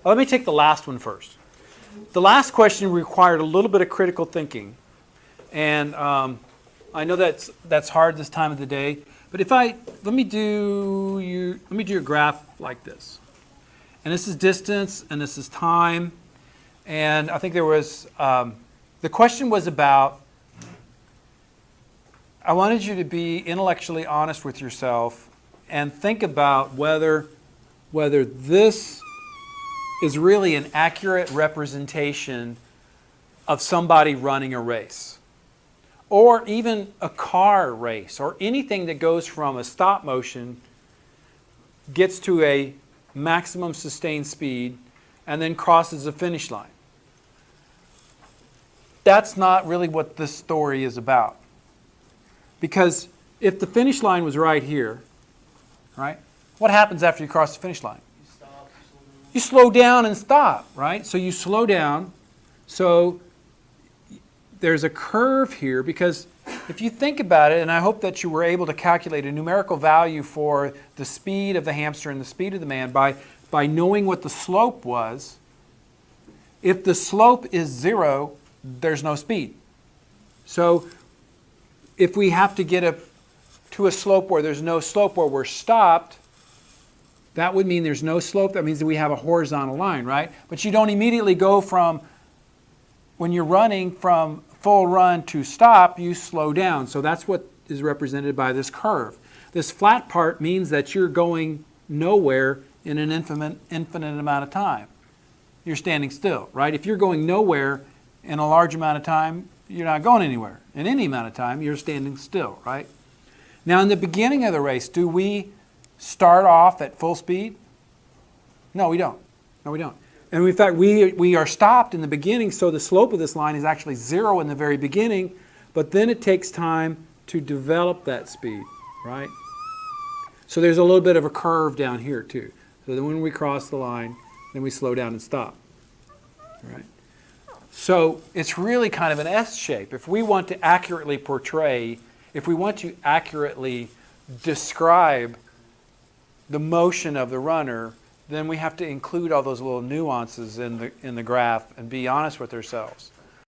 Let me take the last one first. The last question required a little bit of critical thinking. And I know that's hard this time of the day. But let me do your graph like this. And this is distance, and this is time. And I think there was, the question was about, I wanted you to be intellectually honest with yourself and think about whether this is really an accurate representation of somebody running a race, or even a car race, or anything that goes from a stop motion, gets to a maximum sustained speed, and then crosses the finish line. That's not really what this story is about. Because if the finish line was right here, right, what happens after you cross the finish line? You slow down and stop, right? So you slow down. So there's a curve here, because if you think about it, and I hope that you were able to calculate a numerical value for the speed of the hamster and the speed of the man by knowing what the slope was. If the slope is 0, there's no speed. So if we have to get to a slope where there's no slope, where we're stopped, that would mean there's no slope. That means that we have a horizontal line, right? But you don't immediately go from, when you're running from full run to stop, you slow down. So that's what is represented by this curve. This flat part means that you're going nowhere in an infinite amount of time. You're standing still, right? If you're going nowhere in a large amount of time, you're not going anywhere. In any amount of time, you're standing still, right? Now, in the beginning of the race, do we start off at full speed? No, we don't. No, we don't. And in fact, we are stopped in the beginning, so the slope of this line is actually 0 in the very beginning, but then it takes time to develop that speed, right? So there's a little bit of a curve down here too. So then when we cross the line, then we slow down and stop, right? So it's really kind of an S shape. If we want to accurately portray, if we want to accurately describe the motion of the runner, then we have to include all those little nuances in the graph and be honest with ourselves.